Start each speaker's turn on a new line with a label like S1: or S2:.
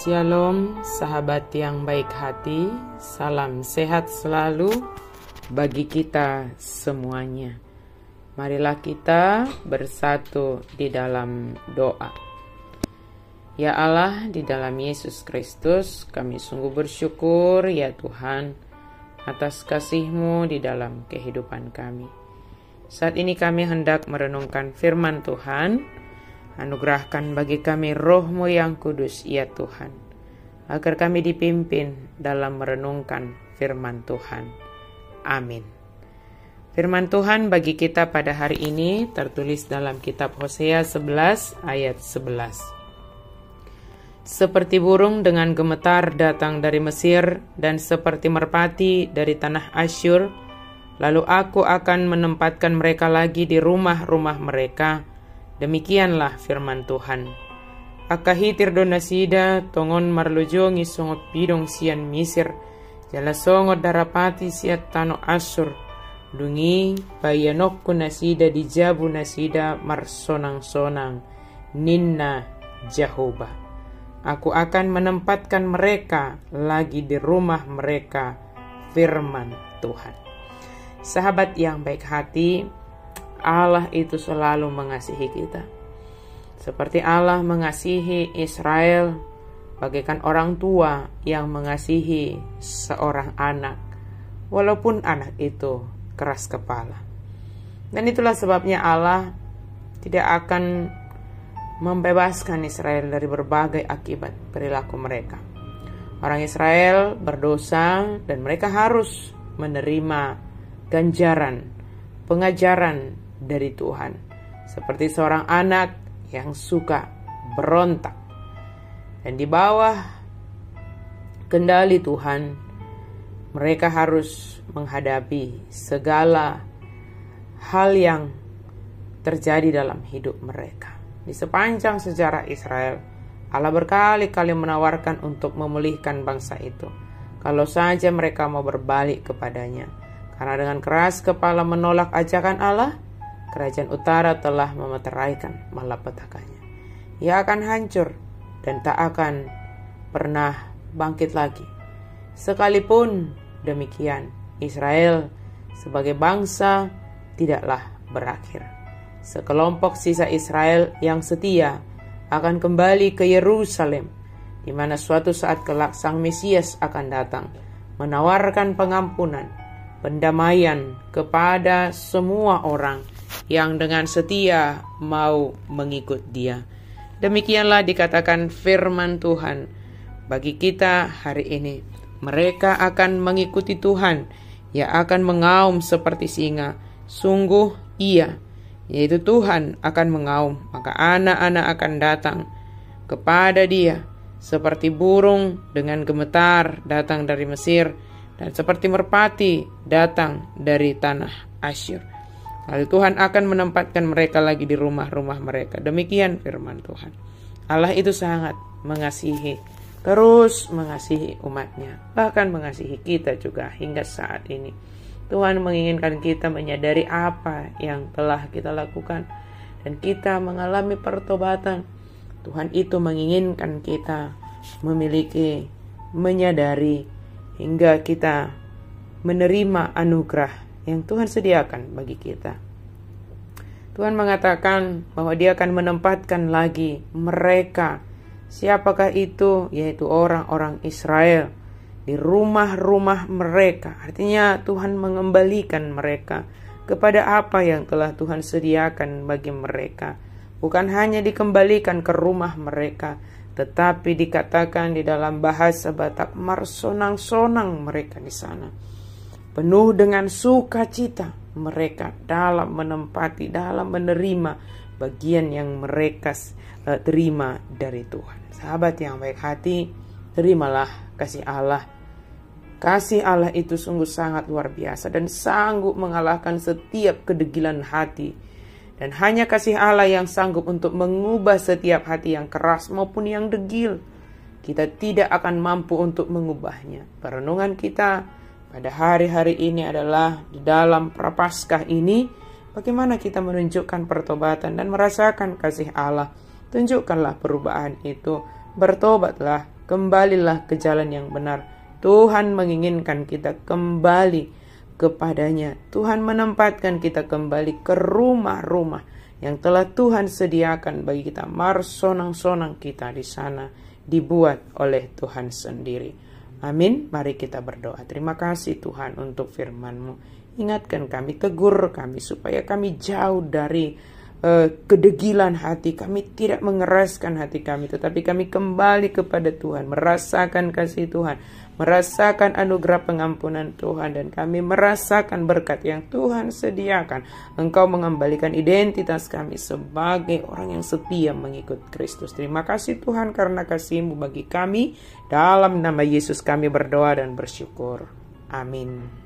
S1: Shalom sahabat yang baik hati, salam sehat selalu bagi kita semuanya. Marilah kita bersatu di dalam doa. Ya Allah, di dalam Yesus Kristus kami sungguh bersyukur ya Tuhan atas kasih-Mu di dalam kehidupan kami. Saat ini kami hendak merenungkan firman Tuhan. Anugerahkan bagi kami roh-Mu yang kudus ya Tuhan, agar kami dipimpin dalam merenungkan firman Tuhan. Amin. Firman Tuhan bagi kita pada hari ini tertulis dalam kitab Hosea 11 ayat 11. Seperti burung dengan gemetar datang dari Mesir dan seperti merpati dari tanah Asyur, lalu aku akan menempatkan mereka lagi di rumah-rumah mereka. Demikianlah firman Tuhan. Akahitir donasida tongon marlujongi songot pidong sian misir, jala songot darapati siat tano asur, dungi payanokku nasida dijabu nasida marsonang-sonang, ninna Jehovah. Aku akan menempatkan mereka lagi di rumah mereka, firman Tuhan. Sahabat yang baik hati, Allah itu selalu mengasihi kita. Seperti Allah mengasihi Israel, bagaikan orang tua yang mengasihi seorang anak, walaupun anak itu keras kepala. Dan itulah sebabnya Allah tidak akan membebaskan Israel dari berbagai akibat perilaku mereka. Orang Israel berdosa dan mereka harus menerima ganjaran, pengajaran dari Tuhan, seperti seorang anak yang suka berontak. Dan di bawah kendali Tuhan, mereka harus menghadapi segala hal yang terjadi dalam hidup mereka. Di sepanjang sejarah Israel, Allah berkali-kali menawarkan untuk memulihkan bangsa itu, kalau saja mereka mau berbalik kepadanya. Karena dengan keras kepala menolak ajakan Allah, kerajaan utara telah memeteraikan malapetakannya. Ia akan hancur dan tak akan pernah bangkit lagi. Sekalipun demikian, Israel sebagai bangsa tidaklah berakhir. Sekelompok sisa Israel yang setia akan kembali ke Yerusalem, di mana suatu saat kelak Sang Mesias akan datang, menawarkan pengampunan, pendamaian kepada semua orang yang dengan setia mau mengikut Dia. Demikianlah dikatakan firman Tuhan bagi kita hari ini. Mereka akan mengikuti Tuhan, Ia akan mengaum seperti singa. Sungguh Ia, yaitu Tuhan, akan mengaum, maka anak-anak akan datang kepada Dia seperti burung dengan gemetar datang dari Mesir, dan seperti merpati datang dari tanah Asyur. Lalu Tuhan akan menempatkan mereka lagi di rumah-rumah mereka. Demikian firman Tuhan. Allah itu sangat mengasihi, terus mengasihi umatnya, bahkan mengasihi kita juga hingga saat ini. Tuhan menginginkan kita menyadari apa yang telah kita lakukan dan kita mengalami pertobatan. Tuhan itu menginginkan kita memiliki, menyadari, hingga kita menerima anugerah yang Tuhan sediakan bagi kita. Tuhan mengatakan bahwa Dia akan menempatkan lagi mereka. Siapakah itu? Yaitu orang-orang Israel di rumah-rumah mereka. Artinya Tuhan mengembalikan mereka kepada apa yang telah Tuhan sediakan bagi mereka. Bukan hanya dikembalikan ke rumah mereka, tetapi dikatakan di dalam bahasa Batak, marsonang-sonang mereka di sana. Penuh dengan sukacita mereka dalam menempati, dalam menerima bagian yang mereka terima dari Tuhan. Sahabat yang baik hati, terimalah kasih Allah. Kasih Allah itu sungguh sangat luar biasa dan sanggup mengalahkan setiap kedegilan hati. Dan hanya kasih Allah yang sanggup untuk mengubah setiap hati yang keras maupun yang degil. Kita tidak akan mampu untuk mengubahnya. Perenungan kita pada hari-hari ini adalah di dalam Prapaskah ini, bagaimana kita menunjukkan pertobatan dan merasakan kasih Allah. Tunjukkanlah perubahan itu, bertobatlah Kembalilah ke jalan yang benar. Tuhan menginginkan kita kembali kepadanya. Tuhan menempatkan kita kembali ke rumah-rumah yang telah Tuhan sediakan bagi kita. Marsonang-sonang kita di sana dibuat oleh Tuhan sendiri. Amin. Mari kita berdoa. Terima kasih Tuhan untuk firman-Mu. Ingatkan kami, tegur kami supaya kami jauh dari kedegilan hati. Kami tidak mengeraskan hati kami, tetapi kami kembali kepada Tuhan, merasakan kasih Tuhan, merasakan anugerah pengampunan Tuhan, dan kami merasakan berkat yang Tuhan sediakan. Engkau mengembalikan identitas kami sebagai orang yang setia mengikut Kristus. Terima kasih Tuhan karena kasih-Mu bagi kami. Dalam nama Yesus kami berdoa dan bersyukur. Amin.